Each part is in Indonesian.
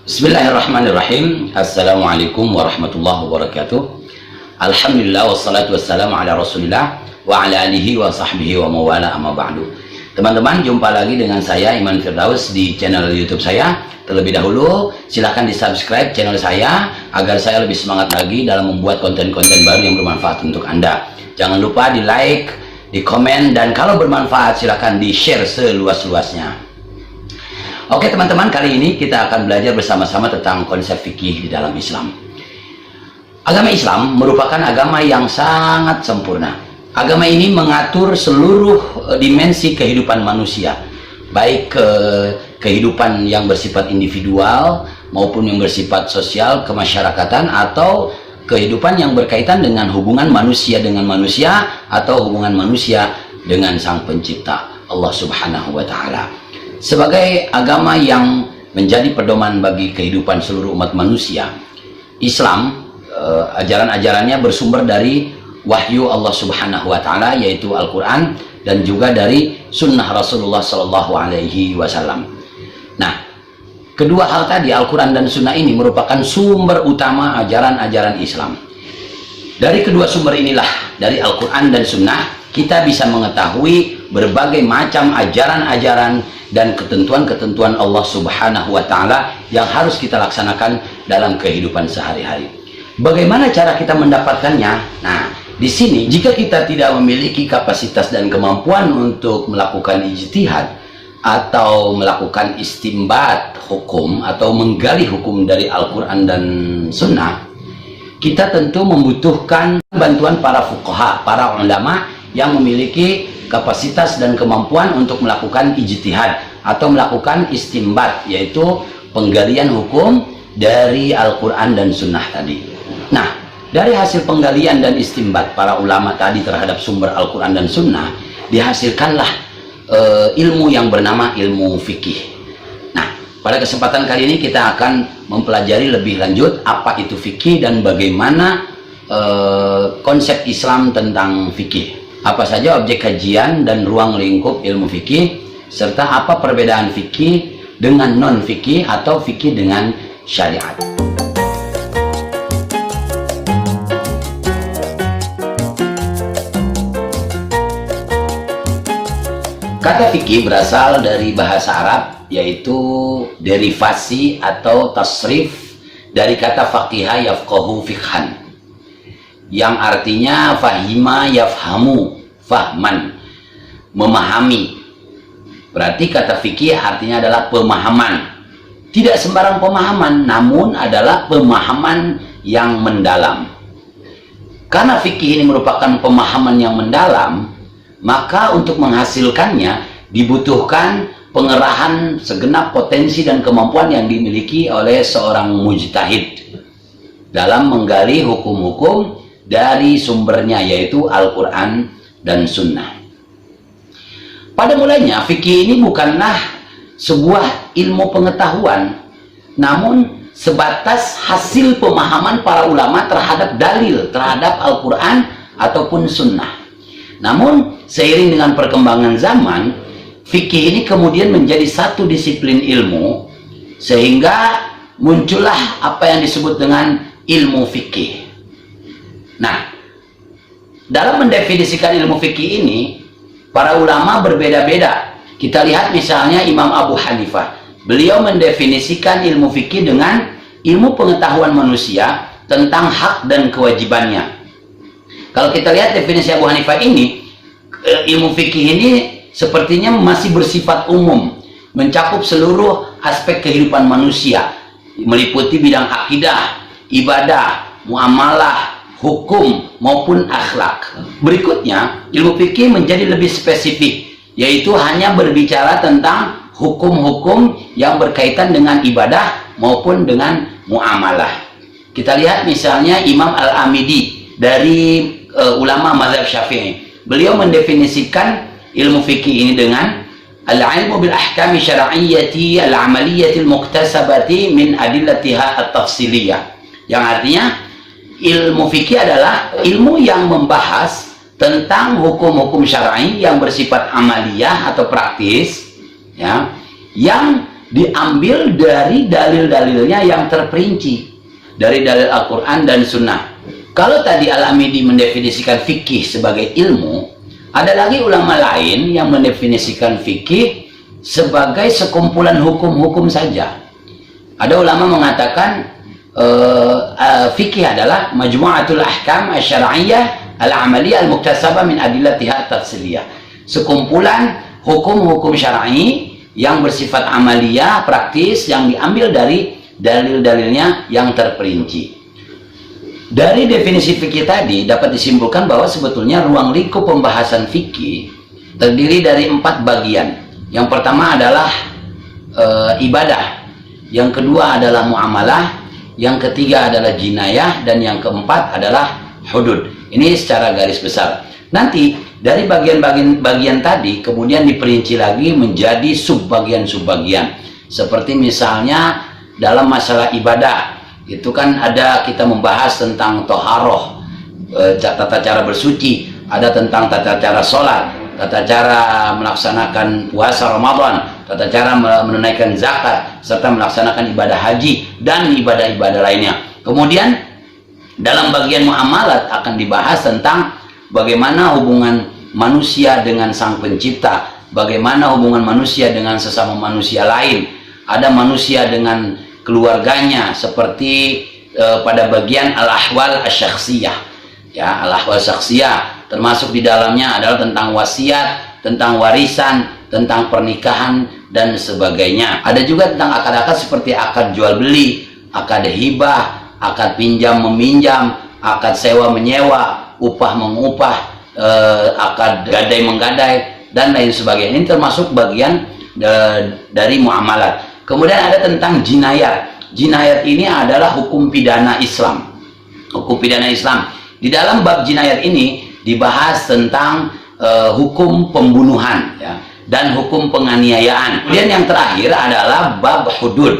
Bismillahirrahmanirrahim. Assalamualaikum warahmatullahi wabarakatuh. Alhamdulillah wassalatu wassalamu ala rasulillah wa ala alihi wa sahbihi wa mawala amma ba'du. Teman-teman, jumpa lagi dengan saya Iman Firdaus di channel YouTube saya. Terlebih dahulu silahkan di subscribe channel saya agar saya lebih semangat lagi dalam membuat konten-konten baru yang bermanfaat untuk Anda. Jangan lupa di like, di komen, dan kalau bermanfaat silahkan di share seluas-luasnya. Oke teman-teman, kali ini kita akan belajar bersama-sama tentang konsep fikih di dalam Islam. Agama Islam merupakan agama yang sangat sempurna. Agama ini mengatur seluruh dimensi kehidupan manusia, baik kehidupan yang bersifat individual maupun yang bersifat sosial, kemasyarakatan, atau kehidupan yang berkaitan dengan hubungan manusia dengan manusia atau hubungan manusia dengan Sang Pencipta, Allah Subhanahu wa Ta'ala. Sebagai agama yang menjadi pedoman bagi kehidupan seluruh umat manusia, Islam ajaran-ajarannya bersumber dari wahyu Allah Subhanahu wa Ta'ala, yaitu Al-Quran, dan juga dari sunnah Rasulullah Sallallahu Alaihi Wasallam. Nah, kedua hal tadi, Al-Quran dan sunnah ini merupakan sumber utama ajaran-ajaran Islam. Dari kedua sumber inilah, dari Al-Quran dan sunnah, kita bisa mengetahui berbagai macam ajaran-ajaran dan ketentuan-ketentuan Allah Subhanahu wa Ta'ala yang harus kita laksanakan dalam kehidupan sehari-hari. Bagaimana cara kita mendapatkannya? Nah, di sini jika kita tidak memiliki kapasitas dan kemampuan untuk melakukan ijtihad atau melakukan istimbat hukum atau menggali hukum dari Al-Quran dan Sunnah, kita tentu membutuhkan bantuan para fuqaha, para ulama yang memiliki kapasitas dan kemampuan untuk melakukan ijtihad atau melakukan istimbat, yaitu penggalian hukum dari Al-Quran dan Sunnah tadi. Nah, dari hasil penggalian dan istimbat para ulama tadi terhadap sumber Al-Quran dan Sunnah, dihasilkanlah ilmu yang bernama ilmu fikih. Nah, pada kesempatan kali ini kita akan mempelajari lebih lanjut apa itu fikih dan bagaimana konsep Islam tentang fikih. Apa saja objek kajian dan ruang lingkup ilmu fikih, serta apa perbedaan fikih dengan non fikih atau fikih dengan syariat. Kata fikih berasal dari bahasa Arab, yaitu derivasi atau tasrif dari kata faqiha yafqahu fiqhan, yang artinya fahima yafhamu fahman, memahami. Berarti kata fikih artinya adalah pemahaman. Tidak sembarang pemahaman, namun adalah pemahaman yang mendalam. Karena fikih ini merupakan pemahaman yang mendalam, maka untuk menghasilkannya dibutuhkan pengerahan segenap potensi dan kemampuan yang dimiliki oleh seorang mujtahid dalam menggali hukum-hukum dari sumbernya, yaitu Al-Quran dan Sunnah. Pada mulanya fikih ini bukanlah sebuah ilmu pengetahuan, namun sebatas hasil pemahaman para ulama terhadap dalil, terhadap Al-Quran ataupun Sunnah. Namun seiring dengan perkembangan zaman, fikih ini kemudian menjadi satu disiplin ilmu, sehingga muncullah apa yang disebut dengan ilmu fikih. Nah, dalam mendefinisikan ilmu fikih ini, para ulama berbeda-beda. Kita lihat misalnya Imam Abu Hanifah. Beliau mendefinisikan ilmu fikih dengan ilmu pengetahuan manusia tentang hak dan kewajibannya. Kalau kita lihat definisi Abu Hanifah ini, ilmu fikih ini sepertinya masih bersifat umum, mencakup seluruh aspek kehidupan manusia, meliputi bidang akidah, ibadah, muamalah, hukum maupun akhlak. Berikutnya, ilmu fikih menjadi lebih spesifik, yaitu hanya berbicara tentang hukum-hukum yang berkaitan dengan ibadah maupun dengan muamalah. Kita lihat misalnya Imam Al-Amidi dari ulama mazhab Syafi'i. Beliau mendefinisikan ilmu fikih ini dengan al-ilmu bil ahkami syar'iyyati al-amaliyati al-muktasabati min adillatiha at-tafsiliyah, yang artinya ilmu fikih adalah ilmu yang membahas tentang hukum-hukum syar'i yang bersifat amaliyah atau praktis, ya, yang diambil dari dalil-dalilnya yang terperinci, dari dalil Al-Quran dan Sunnah. Kalau tadi Al-Amidi mendefinisikan fikih sebagai ilmu, ada lagi ulama lain yang mendefinisikan fikih sebagai sekumpulan hukum-hukum saja. Ada ulama mengatakan fikih adalah majmu'atul ahkam asy-syar'iyyah al-amaliyah al-muktasabah min adillatiha at-tafsiliyah. Sekumpulan hukum-hukum syar'i yang bersifat amaliyah, praktis, yang diambil dari dalil-dalilnya yang terperinci. Dari definisi fikih tadi dapat disimpulkan bahwa sebetulnya ruang lingkup pembahasan fikih terdiri dari 4 bagian. Yang pertama adalah ibadah, yang kedua adalah muamalah, yang ketiga adalah jinayah, dan yang keempat adalah hudud. Ini secara garis besar. Nanti dari bagian tadi kemudian diperinci lagi menjadi subbagian-subbagian. Seperti misalnya dalam masalah ibadah, itu kan ada kita membahas tentang toharoh, tata cara bersuci, ada tentang tata cara sholat, tata cara melaksanakan puasa Ramadan, tata cara menunaikan zakat, serta melaksanakan ibadah haji dan ibadah-ibadah lainnya. Kemudian dalam bagian muamalat akan dibahas tentang bagaimana hubungan manusia dengan sang pencipta, bagaimana hubungan manusia dengan sesama manusia lain, ada manusia dengan keluarganya, seperti pada bagian al-ahwal asy-syakhsiyah, ya, al-ahwal syakhsiyah, termasuk di dalamnya adalah tentang wasiat, tentang warisan, tentang pernikahan dan sebagainya. Ada juga tentang akad-akad seperti akad jual beli, akad hibah, akad pinjam meminjam, akad sewa menyewa, upah mengupah, akad gadai menggadai, dan lain sebagainya. Ini termasuk bagian dari muamalat. Kemudian ada tentang jinayat. Jinayat ini adalah hukum pidana Islam. Hukum pidana Islam. Di dalam bab jinayat ini dibahas tentang hukum pembunuhan, ya, dan hukum penganiayaan. Kemudian yang terakhir adalah bab hudud.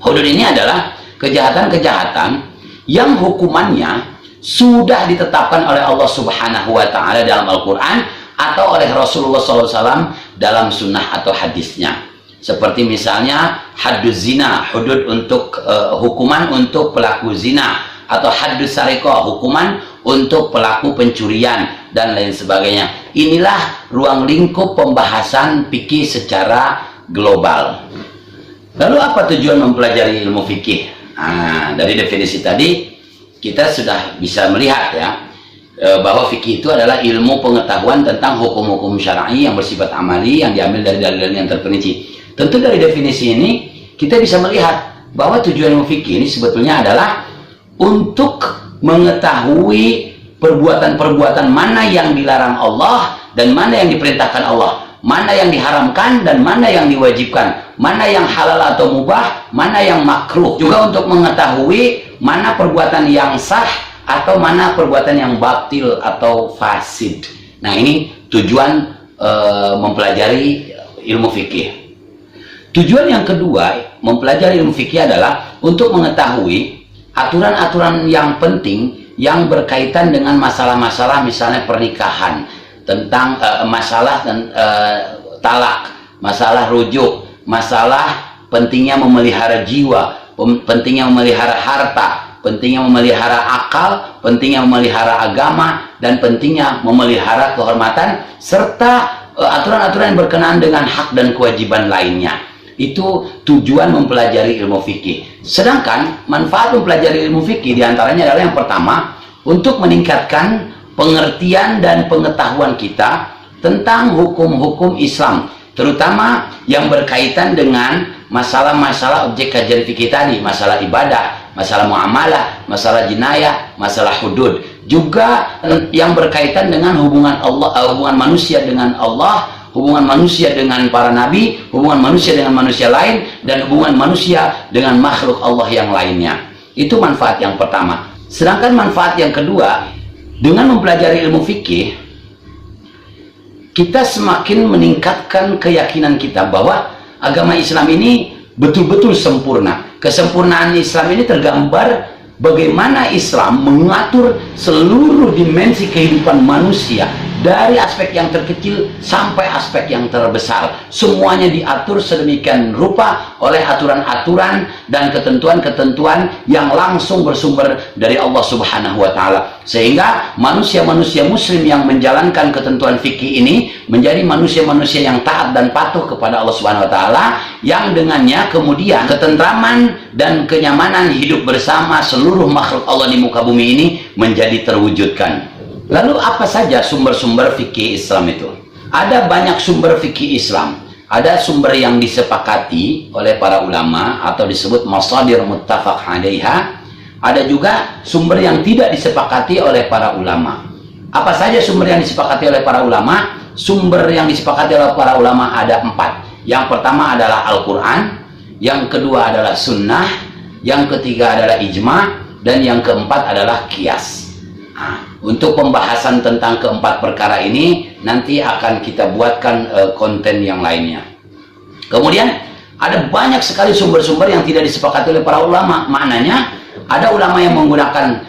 Hudud ini adalah kejahatan-kejahatan yang hukumannya sudah ditetapkan oleh Allah Subhanahu wa Ta'ala dalam Al-Quran atau oleh Rasulullah SAW dalam sunnah atau hadisnya. Seperti misalnya hadduz zina, hudud untuk hukuman untuk pelaku zina, atau hadduz sariqah, hukuman untuk pelaku pencurian, dan lain sebagainya. Inilah ruang lingkup pembahasan fikih secara global. Lalu apa tujuan mempelajari ilmu fikih? Nah, dari definisi tadi kita sudah bisa melihat, ya, bahwa fikih itu adalah ilmu pengetahuan tentang hukum-hukum syar'i yang bersifat amali yang diambil dari dalil yang terperinci. Tentu dari definisi ini kita bisa melihat bahwa tujuan ilmu fikih ini sebetulnya adalah untuk mengetahui perbuatan-perbuatan mana yang dilarang Allah dan mana yang diperintahkan Allah, mana yang diharamkan dan mana yang diwajibkan, mana yang halal atau mubah, mana yang makruh. Juga untuk mengetahui mana perbuatan yang sah atau mana perbuatan yang batil atau fasid. Nah, ini tujuan mempelajari ilmu fikih. Tujuan yang kedua mempelajari ilmu fikih adalah untuk mengetahui aturan-aturan yang penting yang berkaitan dengan masalah-masalah, misalnya pernikahan, tentang masalah talak, masalah rujuk, masalah pentingnya memelihara jiwa, pentingnya memelihara harta, pentingnya memelihara akal, pentingnya memelihara agama, dan pentingnya memelihara kehormatan, serta aturan-aturan yang berkenaan dengan hak dan kewajiban lainnya. Itu tujuan mempelajari ilmu fikih. Sedangkan manfaat mempelajari ilmu fikih diantaranya adalah yang pertama, untuk meningkatkan pengertian dan pengetahuan kita tentang hukum-hukum Islam, terutama yang berkaitan dengan masalah-masalah objek kajian fikih tadi, masalah ibadah, masalah muamalah, masalah jinayah, masalah hudud. Juga yang berkaitan dengan hubungan Allah, hubungan manusia dengan Allah, hubungan manusia dengan para nabi, hubungan manusia dengan manusia lain, dan hubungan manusia dengan makhluk Allah yang lainnya. Itu manfaat yang pertama. Sedangkan manfaat yang kedua, dengan mempelajari ilmu fikih, kita semakin meningkatkan keyakinan kita bahwa agama Islam ini betul-betul sempurna. Kesempurnaan Islam ini tergambar bagaimana Islam mengatur seluruh dimensi kehidupan manusia dari aspek yang terkecil sampai aspek yang terbesar, semuanya diatur sedemikian rupa oleh aturan-aturan dan ketentuan-ketentuan yang langsung bersumber dari Allah Subhanahu wa Ta'ala, sehingga manusia-manusia muslim yang menjalankan ketentuan fikih ini menjadi manusia-manusia yang taat dan patuh kepada Allah Subhanahu wa Ta'ala, yang dengannya kemudian ketentraman dan kenyamanan hidup bersama seluruh makhluk Allah di muka bumi ini menjadi terwujudkan. Lalu apa saja sumber-sumber fikih Islam itu? Ada banyak sumber fikih Islam. Ada sumber yang disepakati oleh para ulama atau disebut masadir muttafaq 'alaiha. Ada juga sumber yang tidak disepakati oleh para ulama. Apa saja sumber yang disepakati oleh para ulama? Sumber yang disepakati oleh para ulama ada 4. Yang pertama adalah Al-Quran, yang kedua adalah Sunnah, yang ketiga adalah Ijma, dan yang keempat adalah Qiyas. Untuk pembahasan tentang keempat perkara ini nanti akan kita buatkan konten yang lainnya. Kemudian ada banyak sekali sumber-sumber yang tidak disepakati oleh para ulama. Maknanya ada ulama yang menggunakan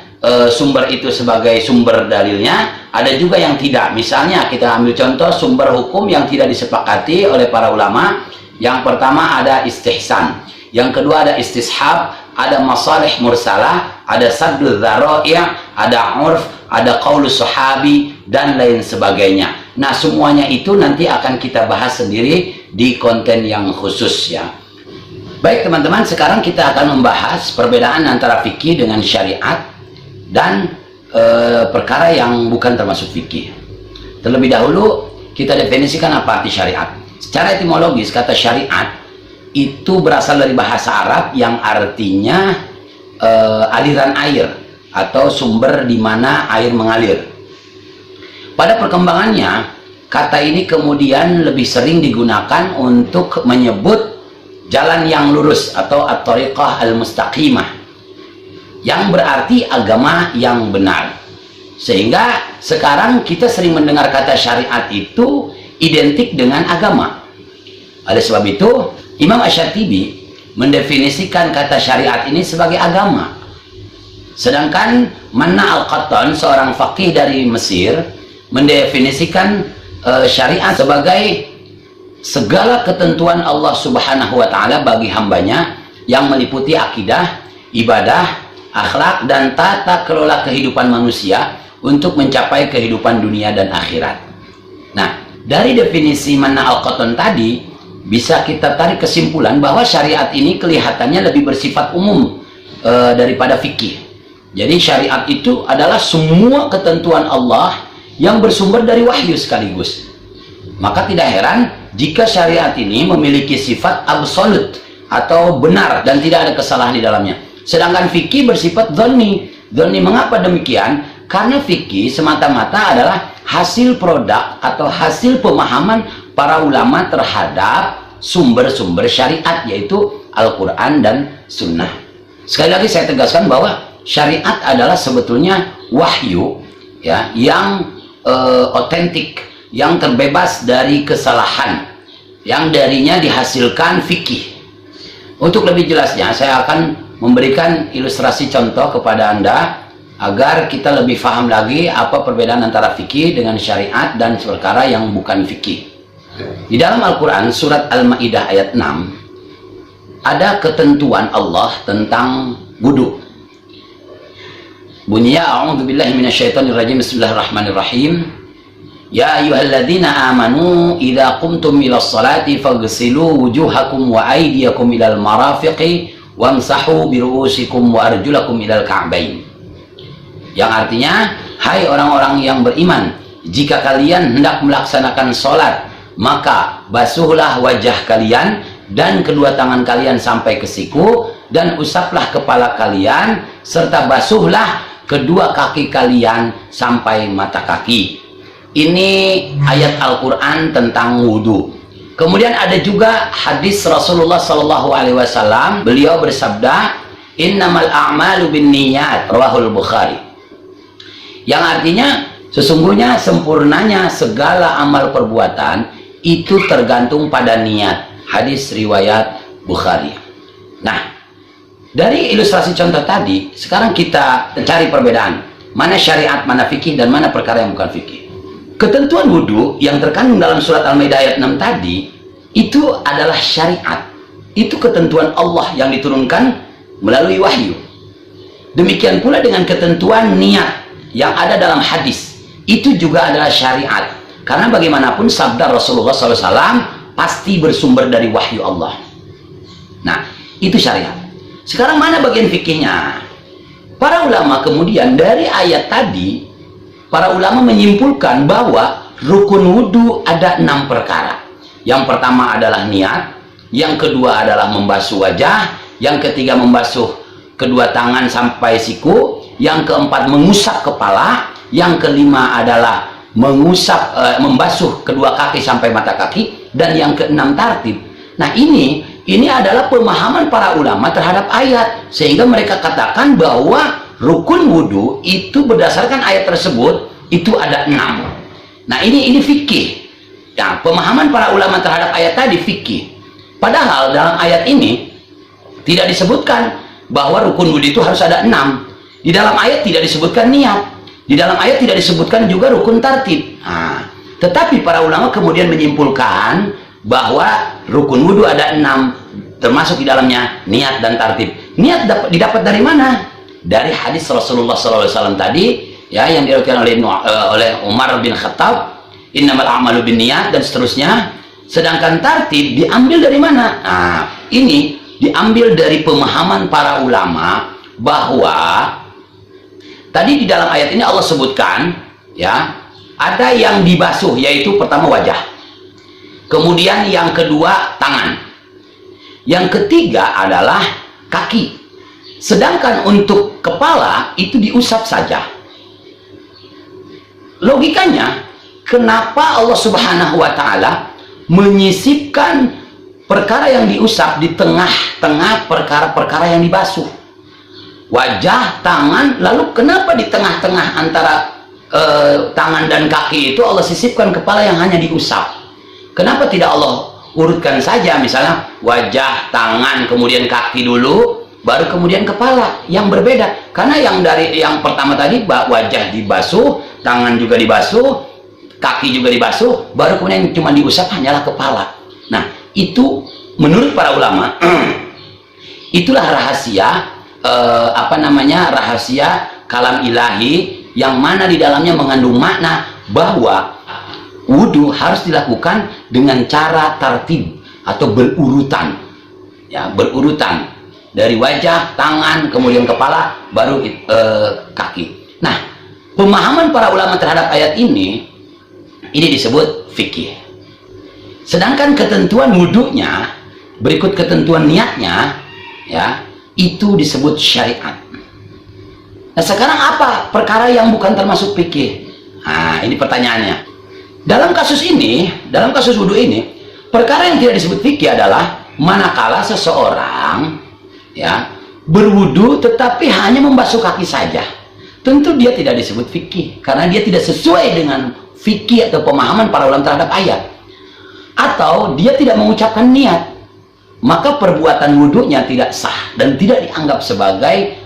sumber itu sebagai sumber dalilnya, ada juga yang tidak. Misalnya kita ambil contoh sumber hukum yang tidak disepakati oleh para ulama. Yang pertama ada istihsan, yang kedua ada istishab, ada masalih mursalah, ada saddul dzara'i', ada urf, ada qaulus sahabi, dan lain sebagainya. Nah, semuanya itu nanti akan kita bahas sendiri di konten yang khusus ya. Baik teman-teman, sekarang kita akan membahas perbedaan antara fikih dengan syariat dan perkara yang bukan termasuk fikih. Terlebih dahulu kita definisikan apa arti syariat. Secara etimologis kata syariat itu berasal dari bahasa Arab yang artinya aliran air atau sumber di mana air mengalir. Pada perkembangannya, kata ini kemudian lebih sering digunakan untuk menyebut jalan yang lurus atau at-thariqah al-mustaqimah, yang berarti agama yang benar. Sehingga sekarang kita sering mendengar kata syariat itu identik dengan agama. Oleh sebab itu, Imam Asy-Syatibi mendefinisikan kata syariat ini sebagai agama. Sedangkan Manna Al-Qattan, seorang faqih dari Mesir, mendefinisikan syariat sebagai segala ketentuan Allah Subhanahu wa Ta'ala bagi hambanya yang meliputi akidah, ibadah, akhlak, dan tata kelola kehidupan manusia untuk mencapai kehidupan dunia dan akhirat. Nah, dari definisi Manna Al-Qattan tadi bisa kita tarik kesimpulan bahwa syariat ini kelihatannya lebih bersifat umum daripada fikih. Jadi syariat itu adalah semua ketentuan Allah yang bersumber dari wahyu sekaligus. Maka tidak heran jika syariat ini memiliki sifat absolut atau benar dan tidak ada kesalahan di dalamnya. Sedangkan fikih bersifat dzanni. Dzanni mengapa demikian? Karena fikih semata-mata adalah hasil produk atau hasil pemahaman para ulama terhadap sumber-sumber syariat, yaitu Al-Quran dan Sunnah. Sekali lagi saya tegaskan bahwa syariat adalah sebetulnya wahyu ya, yang otentik, yang terbebas dari kesalahan, yang darinya dihasilkan fikih. Untuk lebih jelasnya saya akan memberikan ilustrasi contoh kepada Anda agar kita lebih paham lagi apa perbedaan antara fikih dengan syariat dan perkara yang bukan fikih. Di dalam Al-Quran surat Al-Ma'idah ayat 6 ada ketentuan Allah tentang wudu. Bunyinya a'udzubillahi minasyaitonirrajim, bismillahirrahmanirrahim. Ya ayyuhalladzina amanu idza qumtum ilas salati faghsilu wujuhakum wa aydiyakum ilal marafiqi wamsahu biru'usikum wa arjulakum ilal ka'bain. Yang artinya, hai orang-orang yang beriman, jika kalian hendak melaksanakan sholat, maka basuhlah wajah kalian dan kedua tangan kalian sampai ke siku, dan usaplah kepala kalian, serta basuhlah kedua kaki kalian sampai mata kaki. Ini ayat Al-Quran tentang wudhu. Kemudian ada juga hadis Rasulullah SAW. Beliau bersabda, innamal a'malu binniyat, rawahul Bukhari. Yang artinya, sesungguhnya sempurnanya segala amal perbuatan itu tergantung pada niat. Hadis riwayat Bukhari. Nah, dari ilustrasi contoh tadi, sekarang kita cari perbedaan. Mana syariat, mana fikih, dan mana perkara yang bukan fikih. ketentuan wudhu yang terkandung dalam surat Al-Maidah ayat 6 tadi itu adalah syariat. Itu ketentuan Allah yang diturunkan melalui wahyu. Demikian pula dengan ketentuan niat yang ada dalam hadis, itu juga adalah syariat. Karena bagaimanapun sabda Rasulullah SAW pasti bersumber dari wahyu Allah. Nah, itu syariat. Sekarang mana bagian fikihnya? Para ulama kemudian dari ayat tadi, para ulama menyimpulkan bahwa rukun wudhu ada 6 perkara. Yang pertama adalah niat, yang kedua adalah membasuh wajah, yang ketiga membasuh kedua tangan sampai siku, yang keempat mengusap kepala, yang kelima adalah membasuh kedua kaki sampai mata kaki, dan yang keenam tartib. Nah, ini adalah pemahaman para ulama terhadap ayat, sehingga mereka katakan bahwa rukun wudhu itu berdasarkan ayat tersebut itu ada 6. Nah, ini fikih. Nah, pemahaman para ulama terhadap ayat tadi fikih. Padahal dalam ayat ini tidak disebutkan bahwa rukun wudhu itu harus ada 6. Di dalam ayat tidak disebutkan niat. Di dalam ayat tidak disebutkan juga rukun tartib. Nah, tetapi para ulama kemudian menyimpulkan bahwa rukun wudhu ada 6, termasuk di dalamnya niat dan tartib. Niat didapat dari mana? Dari hadis Rasulullah SAW tadi, ya, yang diriwayatkan oleh Umar bin Khattab, innamal a'malu binniyat, dan seterusnya. Sedangkan tartib diambil dari mana? Nah, ini diambil dari pemahaman para ulama bahwa tadi di dalam ayat ini Allah sebutkan, ya, ada yang dibasuh, yaitu pertama wajah. Kemudian yang kedua tangan. Yang ketiga adalah kaki. Sedangkan untuk kepala itu diusap saja. Logikanya, kenapa Allah Subhanahu wa Ta'ala menyisipkan perkara yang diusap di tengah-tengah perkara-perkara yang dibasuh? Wajah, tangan, lalu kenapa di tengah-tengah antara tangan dan kaki itu Allah sisipkan kepala yang hanya diusap? Kenapa tidak Allah urutkan saja, misalnya wajah, tangan, kemudian kaki dulu, baru kemudian kepala, yang berbeda? Karena yang pertama tadi wajah dibasuh, tangan juga dibasuh, kaki juga dibasuh, baru kemudian cuma diusap hanyalah kepala. Nah, itu menurut para ulama itulah rahasia rahasia kalam ilahi, yang mana di dalamnya mengandung makna bahwa wudhu harus dilakukan dengan cara tartib atau berurutan, ya, berurutan dari wajah, tangan, kemudian kepala, baru kaki. Nah, pemahaman para ulama terhadap ayat ini disebut fikih. Sedangkan ketentuan wudhunya, berikut ketentuan niatnya, ya, itu disebut syariat. Nah, sekarang apa perkara yang bukan termasuk fikih? Nah, ini pertanyaannya. Dalam kasus wudhu ini, perkara yang tidak disebut fikih adalah manakala seseorang, ya, berwudhu tetapi hanya membasuh kaki saja. Tentu dia tidak disebut fikih, karena dia tidak sesuai dengan fikih atau pemahaman para ulama terhadap ayat. Atau dia tidak mengucapkan niat, maka perbuatan wudhunya tidak sah dan tidak dianggap sebagai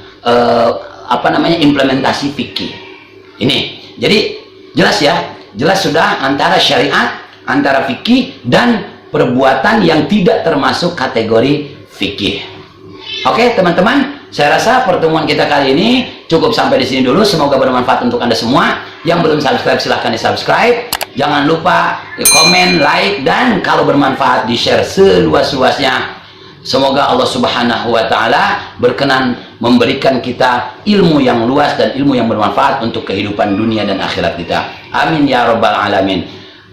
implementasi fikih. Ini jadi jelas, ya, jelas sudah antara syariat, antara fikih, dan perbuatan yang tidak termasuk kategori fikih. Oke, teman-teman, saya rasa pertemuan kita kali ini cukup sampai di sini dulu. Semoga bermanfaat untuk Anda semua. Yang belum subscribe, silahkan di subscribe. Jangan lupa komen, like, dan kalau bermanfaat di share seluas-luasnya. Semoga Allah Subhanahu wa Ta'ala berkenan memberikan kita ilmu yang luas dan ilmu yang bermanfaat untuk kehidupan dunia dan akhirat kita. Amin ya rabbal alamin.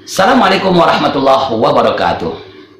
Assalamualaikum warahmatullahi wabarakatuh.